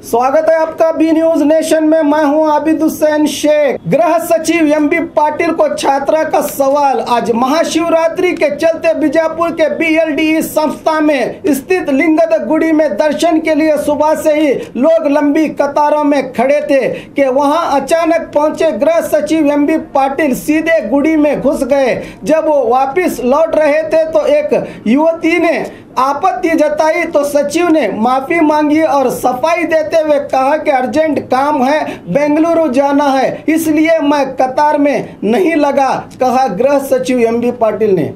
स्वागत है आपका बी न्यूज नेशन में। मैं हूं आबिद हुसैन शेख। गृह सचिव एमबी पाटिल को छात्रा का सवाल। आज महाशिवरात्रि के चलते बीजापुर के बीएलडीई संस्था में स्थित लिंगद गुड़ी में दर्शन के लिए सुबह से ही लोग लंबी कतारों में खड़े थे कि वहां अचानक पहुंचे गृह सचिव एमबी पाटिल सीधे गुड़ी में घुस गए। जब वो वापिस लौट रहे थे तो एक युवती ने आपत्ति जताई तो सचिव ने माफी मांगी और सफाई देते हुए कहा कि अर्जेंट काम है, बेंगलुरु जाना है, इसलिए मैं कतार में नहीं लगा, कहा गृह सचिव एमबी पाटिल ने।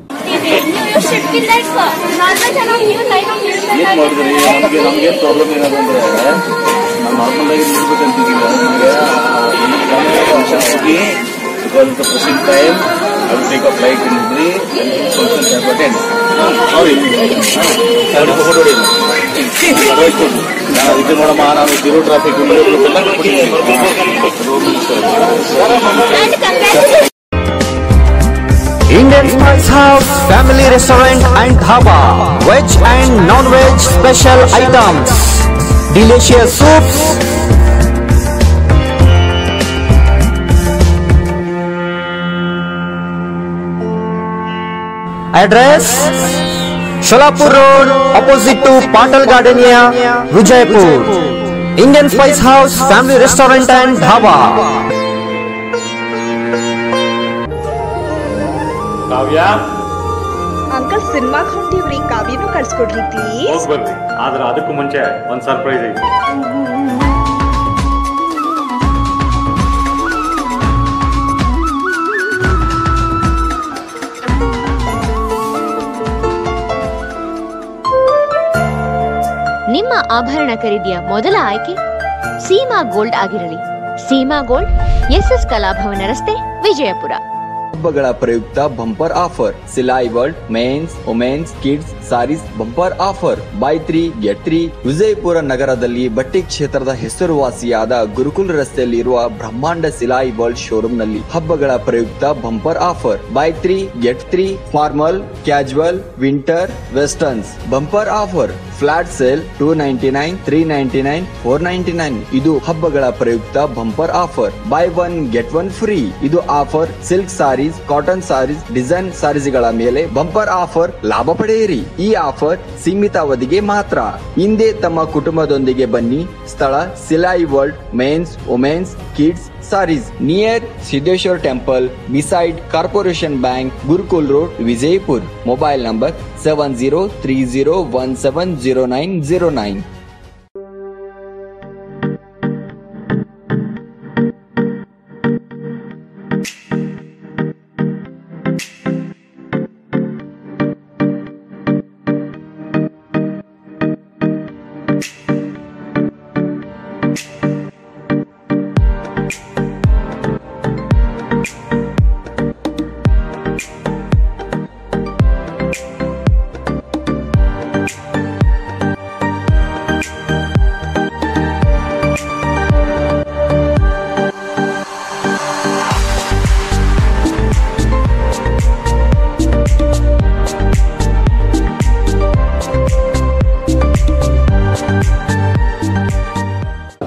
Indian Spice House Family Restaurant and Dhaba, veg and non-veg special items, delicious soups, address Sholapur Road opposite to Patal Gardenia, Vijaypur. Indian Spice House Family Restaurant and Dhaba. Kavya uncle cinema ಹೊಂಟಿವ್ರಿ, ಕಾವ್ಯನು ಕಳ್ಸ್ಕೊಡ್ರಿ please. ಹೋಗಿ ಬರ್ರಿ, ಆದ್ರೆ ಅದಕ್ಕೂ ಮುಂಚೆ ಒಂದು surprise ಐತಿ. ನಿಮ್ಮ ಆಭರಣ ಖರೀದಿಯ ಮೊದಲ ಆಯ್ಕೆ ಸೀಮಾ ಗೋಲ್ಡ್ ಆಗಿರಲಿ. ಸೀಮಾ ಗೋಲ್ಡ್, ಎಸ್ಎಸ್ ಕಲಾಭವನ ರಸ್ತೆ, ವಿಜಯಪುರ. ಹಬ್ಬಗಳ ಪ್ರಯುಕ್ತ bumper offer. Silai world men's, women's, kids sarees bumper offer. Buy 3 get 3. Vijayapura ನಗರದಲ್ಲಿ ಬಟ್ಟೆ ಕ್ಷೇತ್ರದ ಹೆಸರುವಾಸಿಯಾದ ಗುರುಕುಲ್ ರಸ್ತೆಯಲ್ಲಿರುವ ಬ್ರಹ್ಮಾಂಡ ಸಿಲಾಯಿ ವರ್ಲ್ಡ್ ಶೋರೂಮ್ ನಲ್ಲಿ ಹಬ್ಬಗಳ ಪ್ರಯುಕ್ತ bumper offer. Buy 3 get 3. Formal, casual, winter, westerns bumper offer. Flat sale 299, 399, 499. ಇದು ಹಬ್ಬಗಳ ಪ್ರಯುಕ್ತ bumper offer. Buy 1 get 1 free. ಇದು offer silk sarees, cotton sarees, design ಸಾರೀಸ್ಗಳ ಮೇಲೆ ಬಂಪರ್ ಆಫರ್ ಲಾಭ ಪಡೆಯಿರಿ. ಈ ಆಫರ್ ಸೀಮಿತ ಅವಧಿಗೆ ಮಾತ್ರ. ಹಿಂದೆ ತಮ್ಮ ಕುಟುಂಬದೊಂದಿಗೆ ಬನ್ನಿ. ಸ್ಥಳ Silai world men's, women's, kids sarees, near Siddeshwara temple, beside corporation bank, Gurukul road, Vijayapur. Mobile number 7030170909.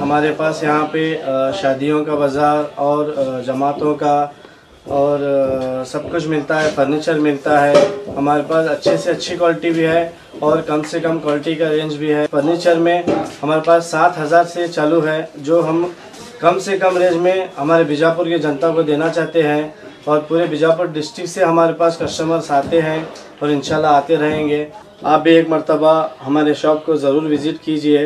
हमारे पास यहाँ पे शादियों का बाज़ार और जमातों का और सब कुछ मिलता है। फर्नीचर मिलता है हमारे पास, अच्छे से अच्छी क्वालिटी भी है और कम से कम क्वालिटी का रेंज भी है। फर्नीचर में हमारे पास 7,000 से चालू है, जो हम कम से कम रेंज में हमारे बीजापुर की जनता को देना चाहते हैं। और पूरे बीजापुर डिस्ट्रिक्ट से हमारे पास कस्टमर्स आते हैं और इंशाल्लाह आते रहेंगे। आप भी एक मर्तबा हमारे शॉप को ज़रूर विज़िट कीजिए।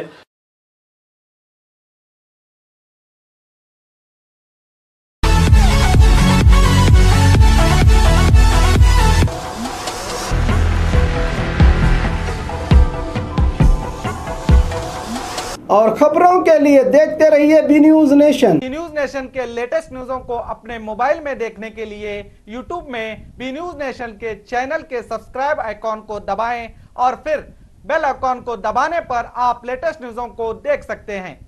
और खबरों के लिए देखते रहिए B News Nation. B News Nation के लेटेस्ट न्यूज़ों को अपने मोबाइल में देखने के लिए यूट्यूब में बी न्यूज नेशन के चैनल के सब्सक्राइब आइकॉन को दबाएं और फिर बेल आइकॉन को दबाने पर आप लेटेस्ट न्यूज़ों को देख सकते हैं।